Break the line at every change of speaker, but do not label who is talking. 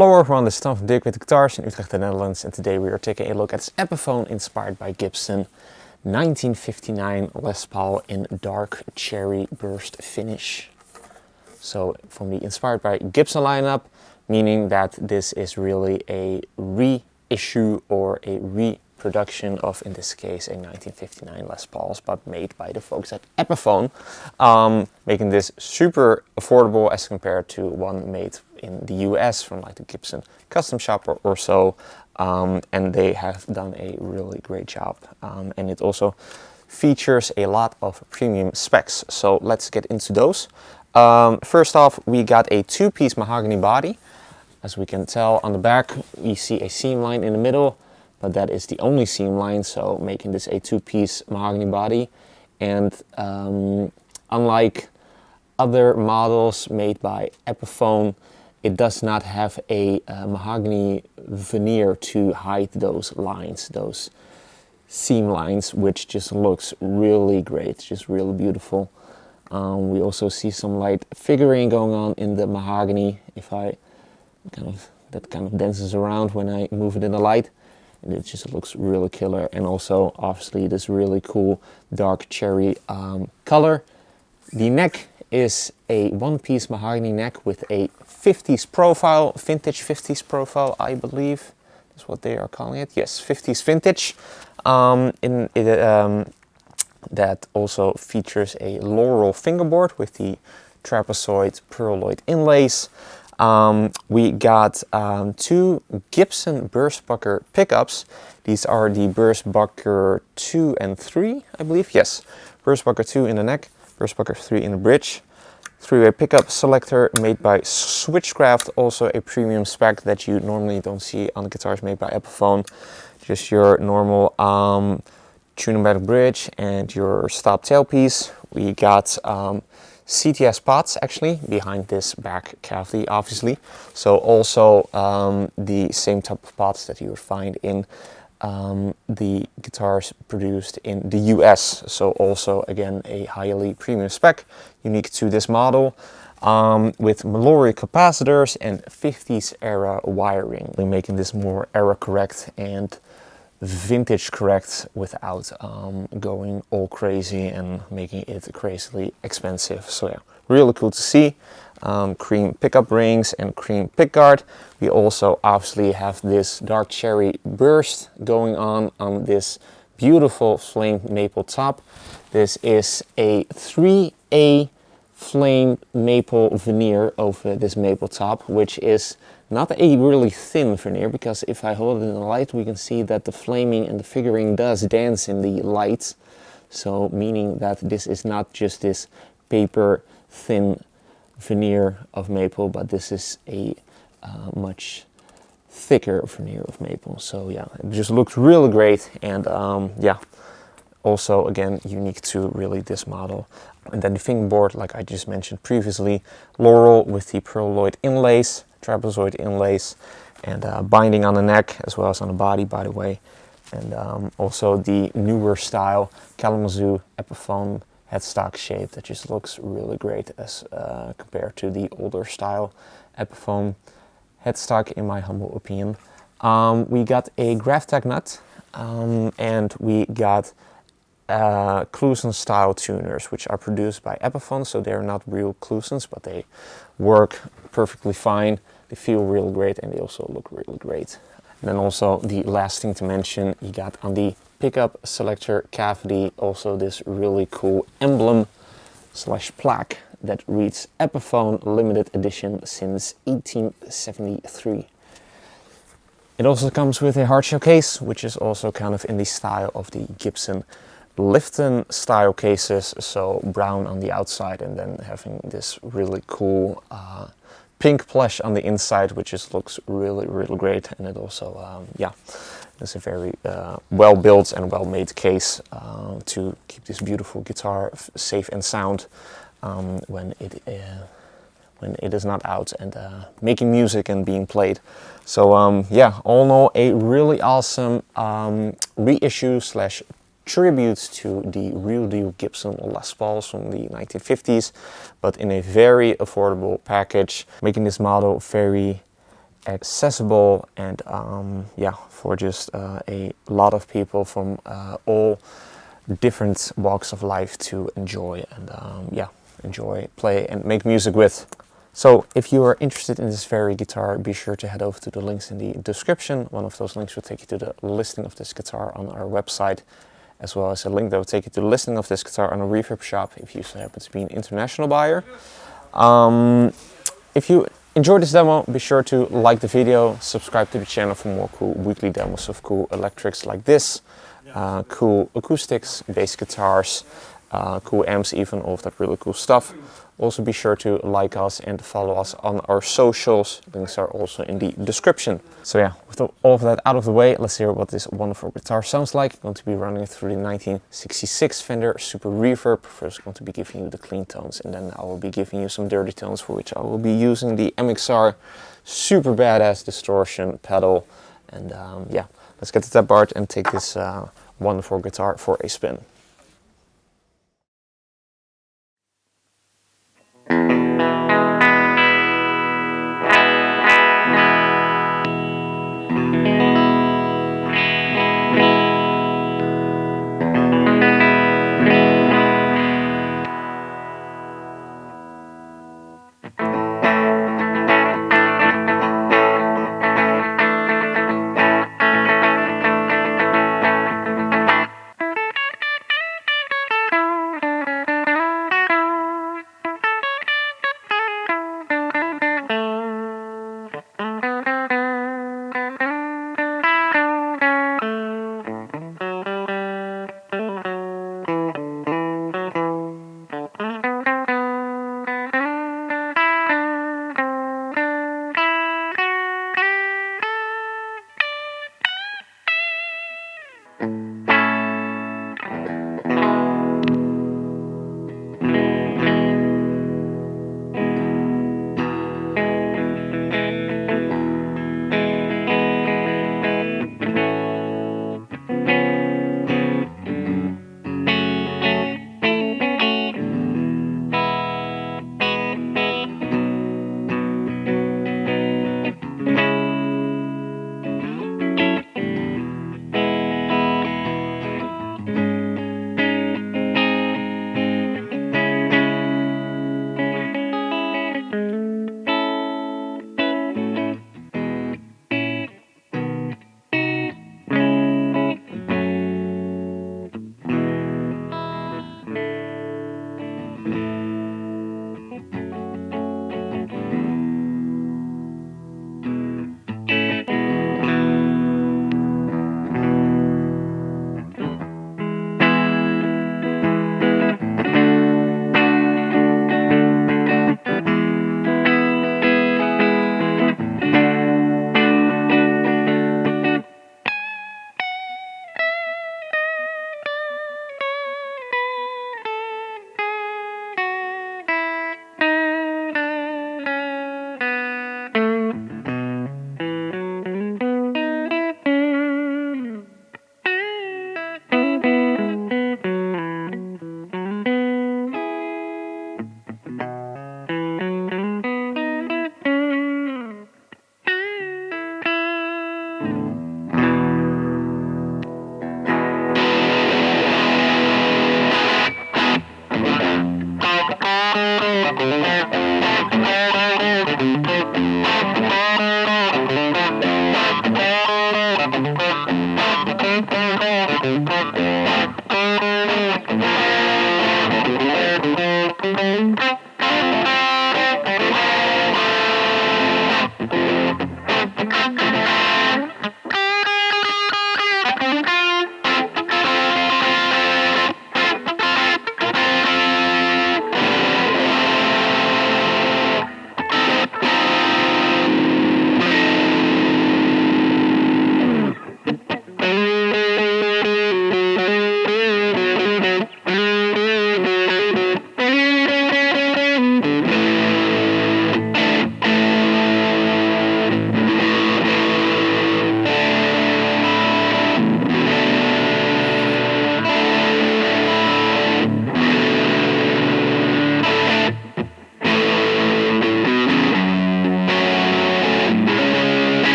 Hello everyone, this is Tom from Dirk Witte Guitars in Utrecht, the Netherlands, and today we are taking a look at this Epiphone inspired by Gibson 1959 Les Paul in dark cherry burst finish. So from the inspired by Gibson lineup, meaning that this is really a reissue or a reproduction of, in this case, a 1959 Les Pauls, but made by the folks at Epiphone, making this super affordable as compared to one made in the US from like the Gibson custom shop or so, and they have done a really great job, and it also features a lot of premium specs. So let's get into those. First off, we got a two-piece mahogany body. As we can tell on the back, we see a seam line in the middle, but that is the only seam line, so making this a two-piece mahogany body. And unlike other models made by Epiphone, it does not have a mahogany veneer to hide those lines, those seam lines, which just looks really great. It's just really beautiful. We also see some light figuring going on in the mahogany. If I that kind of dances around when I move it in the light, and it just looks really killer. And also, obviously, this really cool dark cherry color. The neck is a one-piece mahogany neck with a 50s profile, vintage 50s profile, I believe. That's what they are calling it. Yes, 50s vintage. That also features a laurel fingerboard with the trapezoid pearloid inlays. We got two Gibson Burstbucker pickups. These are the Burstbucker 2 and 3, I believe. Yes, Burstbucker 2 in the neck, Burstbucker 3 in the bridge. Three-way pickup selector made by Switchcraft, also a premium spec that you normally don't see on guitars made by Epiphone. Just your normal tunematic bridge and your stop tailpiece. We got CTS pots actually behind this back cavity, obviously. So also the same type of pots that you would find in the guitars produced in the US. So also again a highly premium spec, unique to this model, with Mallory capacitors and 50s era wiring, making this more era correct and vintage correct without going all crazy and making it crazily expensive. So yeah, really cool to see. Cream pickup rings and cream pickguard. We also obviously have this dark cherry burst going on this beautiful flame maple top. This is a 3A flame maple veneer over this maple top, which is not a really thin veneer, because if I hold it in the light, we can see that the flaming and the figuring does dance in the light. So meaning that this is not just this paper thin veneer of maple, but this is a much thicker veneer of maple. So yeah, it just looks really great, and yeah, also again unique to really this model. And then the fingerboard, like I just mentioned previously, laurel with the pearloid inlays, trapezoid inlays, and binding on the neck as well as on the body, by the way. And also the newer style Kalamazoo Epiphone headstock shape that just looks really great as compared to the older style Epiphone headstock, in my humble opinion. We got a Graphtec nut, and we got Cluson style tuners, which are produced by Epiphone, so they're not real Clusons, but they work perfectly fine. They feel really great, and they also look really great. And then also the last thing to mention, you got on the pickup selector cavity also this really cool emblem / plaque that reads Epiphone limited edition since 1873. It also comes with a hardshell case, which is also kind of in the style of the Gibson Lifton style cases, so brown on the outside and then having this really cool pink plush on the inside, which just looks really great. And it also yeah, it's a very well built and well made case to keep this beautiful guitar safe and sound when it is not out and making music and being played. So yeah, all in all, a really awesome reissue / tribute to the real deal Gibson Les Pauls from the 1950s, but in a very affordable package, making this model very accessible, and yeah, for just a lot of people from all different walks of life to enjoy and yeah, enjoy, play, and make music with. So if you are interested in this very guitar, be sure to head over to the links in the description. One of those links will take you to the listing of this guitar on our website, as well as a link that will take you to the listing of this guitar on a reverb shop if you so happen to be an international buyer. If you enjoyed this demo, be sure to like the video, subscribe to the channel for more cool weekly demos of cool electrics like this, cool acoustics, bass guitars, cool amps even, all of that really cool stuff. Also be sure to like us and follow us on our socials. Links are also in the description. So yeah, with all of that out of the way, let's hear what this wonderful guitar sounds like. I'm going to be running it through the 1966 Fender Super Reverb. First I'm going to be giving you the clean tones, and then I will be giving you some dirty tones, for which I will be using the MXR super badass distortion pedal. And yeah, let's get to that part and take this wonderful guitar for a spin.